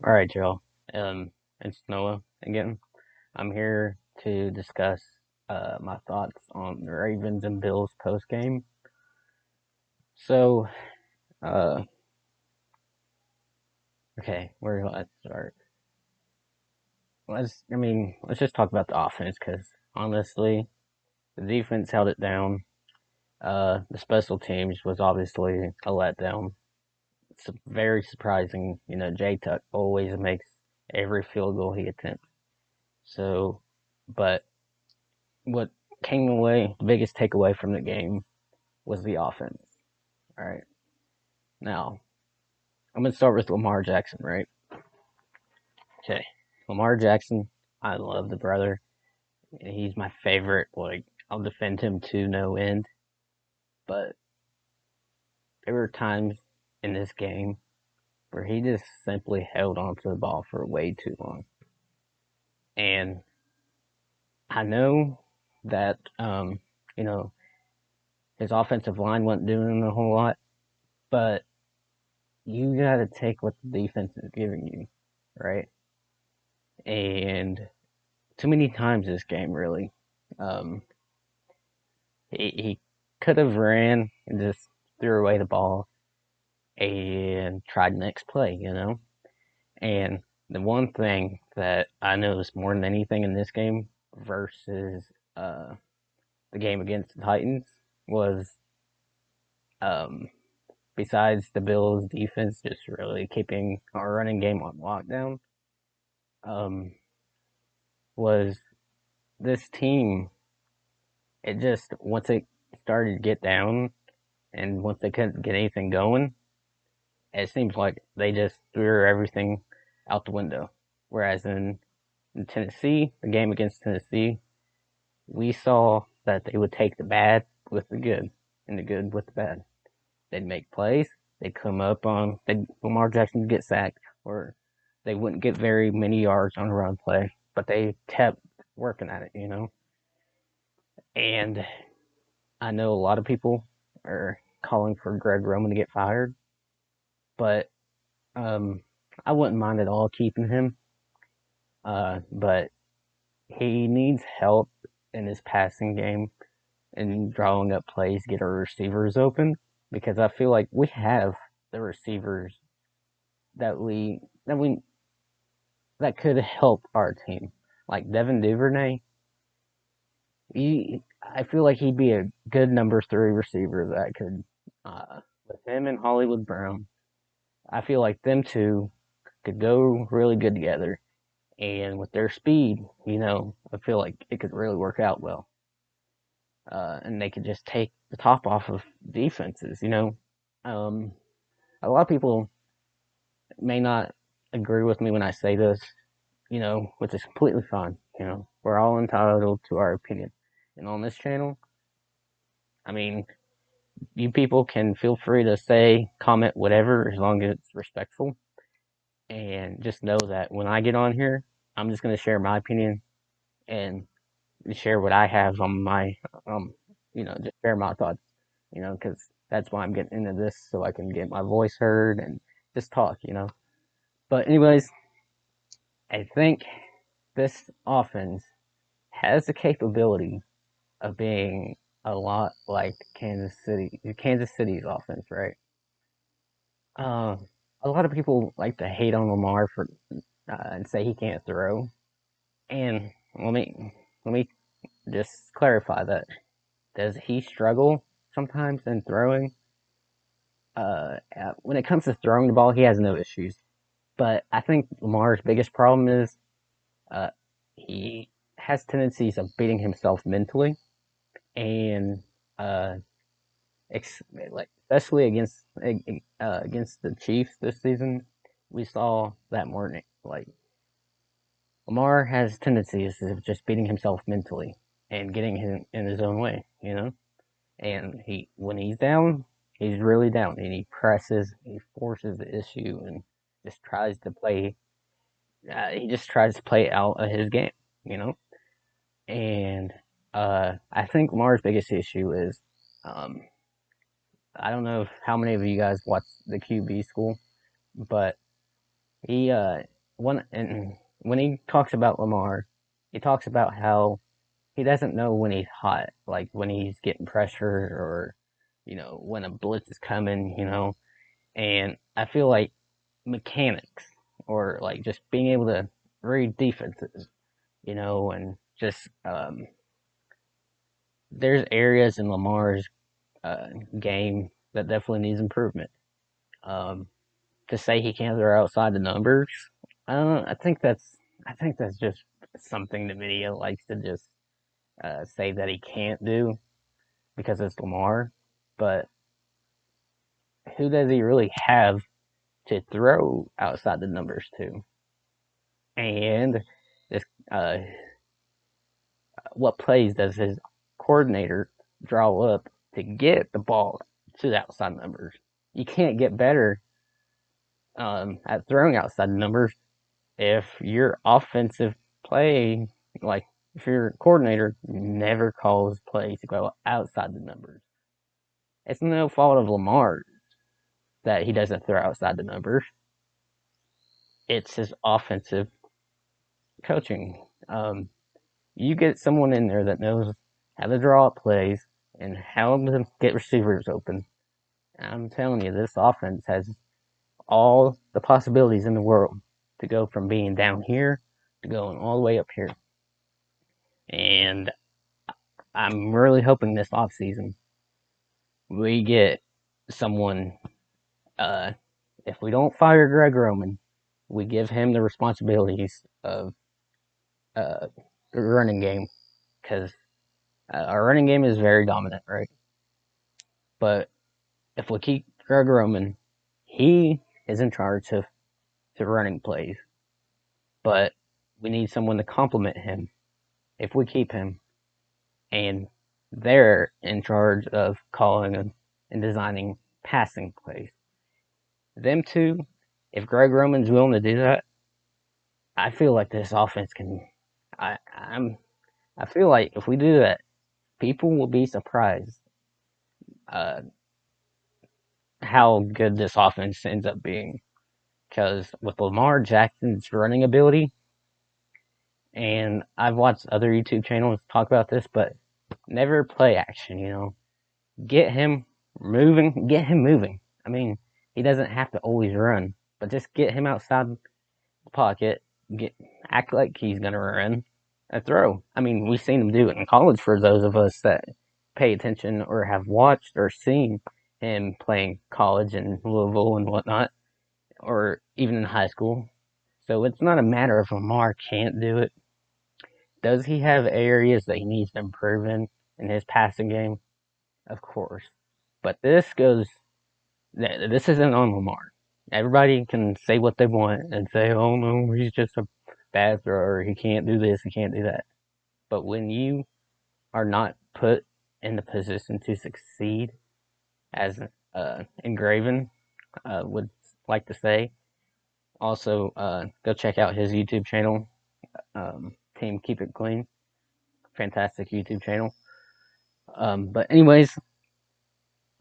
All right, Joe. It's Noah again. I'm here to discuss my thoughts on the Ravens and Bills post game. So, uh, okay, where do I start? Let's just talk about the offense because honestly, the defense held it down. The special teams was obviously a letdown. It's very surprising. J Tuck always makes every field goal he attempts. So, but what came away, the biggest takeaway from the game was the offense. All right. Now, I'm going to start with Lamar Jackson, right? Okay. Lamar Jackson, I love the brother. He's my favorite. Like, I'll defend him to no end. But there were times in this game where he just simply held onto the ball for way too long. And I know that, you know, his offensive line wasn't doing a whole lot, but you got to take what the defense is giving you, right? And too many times this game, really. Um, he could have ran and just threw away the ball and tried next play. And the one thing that I noticed more than anything in this game versus uh, the game against the Titans was um, besides the Bills' defense just really keeping our running game on lockdown, um, was this team. It just once it started to get down and once they couldn't get anything going, it seems like they just threw everything out the window. Whereas in Tennessee, the game against Tennessee, we saw that they would take the bad with the good and the good with the bad. They'd make plays, they'd come up on, Lamar Jackson would get sacked, or they wouldn't get very many yards on a run play, but they kept working at it. And I know a lot of people are calling for Greg Roman to get fired, but um, I wouldn't mind at all keeping him. But he needs help in his passing game and drawing up plays, get our receivers open because I feel like we have the receivers that we that we that could help our team. Like Devin Duvernay, I feel like he'd be a good number 3 receiver that could, with him and Hollywood Brown. I feel like them two could go really good together. And with their speed, I feel like it could really work out well. And they could just take the top off of defenses. Um, a lot of people may not agree with me when I say this, which is completely fine. We're all entitled to our opinion. And on this channel, I mean, you people can feel free to say, comment, whatever, as long as it's respectful. And just know that when I get on here, I'm just going to share my opinion and share what I have on my, just share my thoughts, because that's why I'm getting into this, so I can get my voice heard and just talk. But anyways, I think this offense has the capability of being a lot like Kansas City's offense, right? Uh, a lot of people like to hate on Lamar for and say he can't throw. And let me just clarify that. Does he struggle sometimes in throwing? When it comes to throwing the ball, he has no issues. But I think Lamar's biggest problem is uh, he has tendencies of beating himself mentally, and uh, like especially against the Chiefs this season, we saw that morning. Like Lamar has tendencies of just beating himself mentally and getting him in his own way. And when he's down, he's really down, and he presses, he forces the issue, and just tries to play. He just tries to play out of his game. And I think Lamar's biggest issue is, um, I don't know how many of you guys watch the QB school, but he when he talks about Lamar, he talks about how he doesn't know when he's hot, like when he's getting pressure or when a blitz is coming, and I feel like mechanics or like just being able to read defenses, and just there's areas in Lamar's uh, game that definitely needs improvement. Um, to say he can't throw outside the numbers, I think that's just something the media likes to just say that he can't do because it's Lamar. But who does he really have to throw outside the numbers to? And this, what plays does his coordinator draw up to get the ball to the outside numbers? You can't get better at throwing outside numbers if your offensive play, like if your coordinator never calls plays to go outside the numbers. It's no fault of Lamar that he doesn't throw outside the numbers. It's his offensive coaching. You get someone in there that knows how to draw up plays and how to get receivers open. I'm telling you, this offense has all the possibilities in the world to go from being down here to going all the way up here. And I'm really hoping this offseason we get someone. Uh, if we don't fire Greg Roman, we give him the responsibilities of uh, the running game because our running game is very dominant, right? But if we keep Greg Roman, he is in charge of the running plays. But we need someone to complement him if we keep him, and they're in charge of calling and designing passing plays. Them two, if Greg Roman's willing to do that, I feel like this offense can. I feel like if we do that, people will be surprised uh, how good this offense ends up being. Because with Lamar Jackson's running ability, and I've watched other YouTube channels talk about this, but never play action. Get him moving. Get him moving. I mean, he doesn't have to always run, but just get him outside the pocket. Act like he's gonna run a throw. I mean, we've seen him do it in college for those of us that pay attention or have watched or seen him playing college in Louisville and whatnot, or even in high school. So it's not a matter of Lamar can't do it. Does he have areas that he needs to improve in his passing game? Of course. But this isn't on Lamar. Everybody can say what they want and say, oh no, he's just a bad thrower. He can't do this, he can't do that. But when you are not put in the position to succeed, as Ingraven would like to say, also go check out his YouTube channel, Team Keep It Clean. Fantastic YouTube channel. But anyways,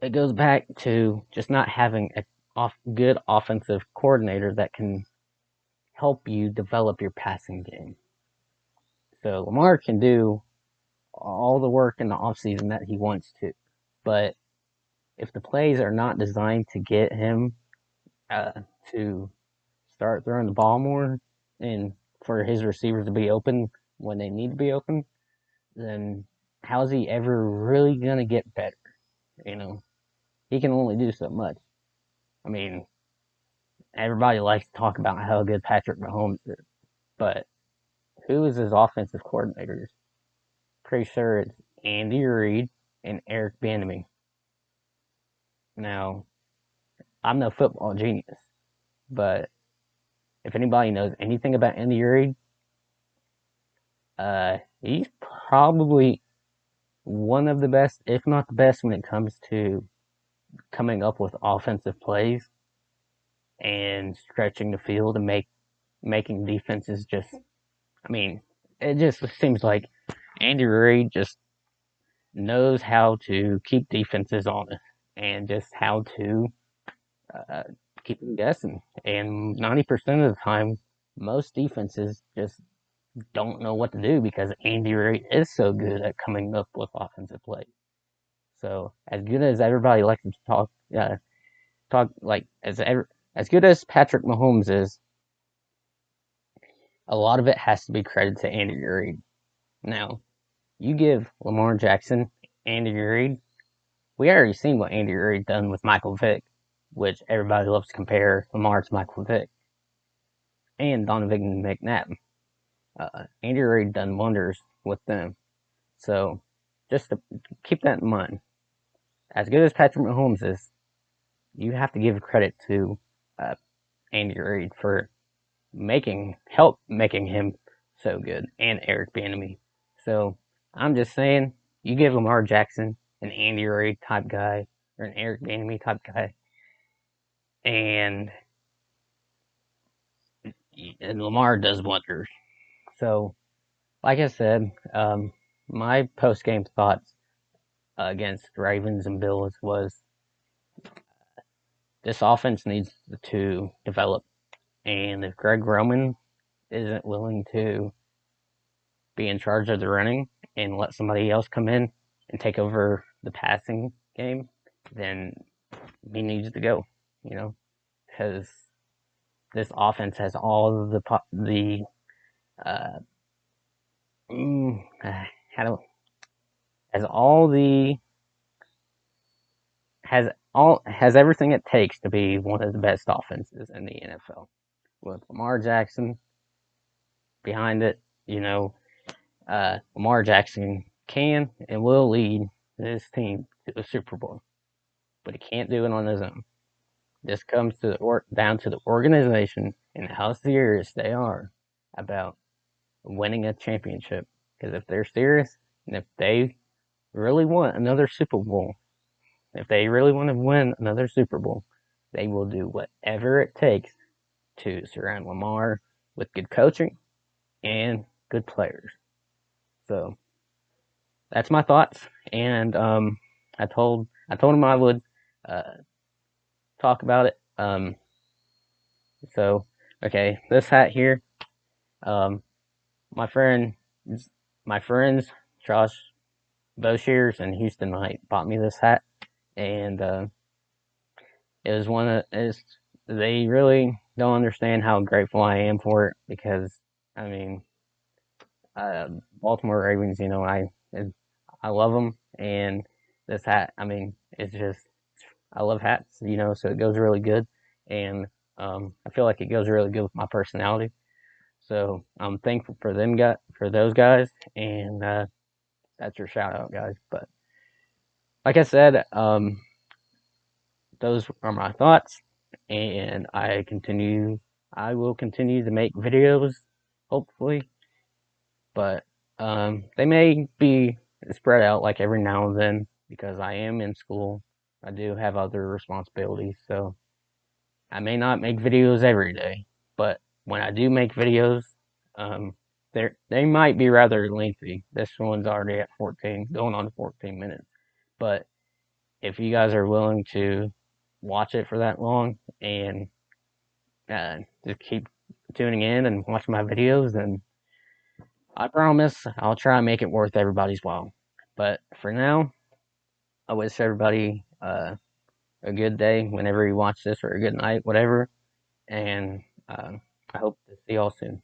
it goes back to just not having a good offensive coordinator that can help you develop your passing game. So Lamar can do all the work in the offseason that he wants to, but if the plays are not designed to get him to start throwing the ball more and for his receivers to be open when they need to be open, then how's he ever really gonna get better? You know, he can only do so much. I mean, everybody likes to talk about how good Patrick Mahomes is, but who is his offensive coordinators? Pretty sure it's Andy Reid and Eric Bieniemy. Now, I'm no football genius, but if anybody knows anything about Andy Reid, he's probably one of the best, if not the best, when it comes to coming up with offensive plays and stretching the field and making defenses just. I mean, it just seems like Andy Reid just knows how to keep defenses honest and just how to uh, keep them guessing. And 90% of the time, most defenses just don't know what to do because Andy Reid is so good at coming up with offensive plays. So as good as everybody likes to talk like as good as Patrick Mahomes is, a lot of it has to be credited to Andy Reid. Now, you give Lamar Jackson, Andy Reid. We already seen what Andy Reid done with Michael Vick, which everybody loves to compare Lamar to Michael Vick, and Donovan McNabb. Andy Reid done wonders with them. So, just to keep that in mind, as good as Patrick Mahomes is, you have to give credit to uh, Andy Reid for help making him so good, and Eric Bieniemy. So I'm just saying, you give Lamar Jackson an Andy Reid type guy or an Eric Bieniemy type guy, and Lamar does wonders. So, like I said, my post game thoughts against Ravens and Bills was this offense needs to develop, and if Greg Roman isn't willing to be in charge of the running and let somebody else come in and take over the passing game, then he needs to go. You know, because this offense has all of the uh, how do has all the has everything it takes to be one of the best offenses in the NFL. With Lamar Jackson behind it, Lamar Jackson can and will lead this team to the Super Bowl, but he can't do it on his own. This comes to down to the organization and how serious they are about winning a championship. Because if they're serious and if they really want another Super Bowl, if they really want to win another Super Bowl, they will do whatever it takes to surround Lamar with good coaching and good players. So that's my thoughts, and I told him I would uh, talk about it. So okay, this hat here, um, my friend, my friends Josh Boshears and Houston Knight bought me this hat, and it was one of it's they really don't understand how grateful I am for it because I mean Baltimore Ravens, I love them, and this hat, I mean, it's just I love hats, so it goes really good, and I feel like it goes really good with my personality. So I'm thankful for for those guys, and that's your shout out, guys. But like I said, those are my thoughts, and I will continue to make videos, hopefully, but they may be spread out like every now and then because I am in school. I do have other responsibilities, so I may not make videos every day, but when I do make videos, um, they might be rather lengthy. This one's already at 14, going on to 14 minutes. But if you guys are willing to watch it for that long and just keep tuning in and watch my videos, then I promise I'll try and make it worth everybody's while. But for now, I wish everybody a good day whenever you watch this, or a good night, whatever. And I hope to see y'all soon.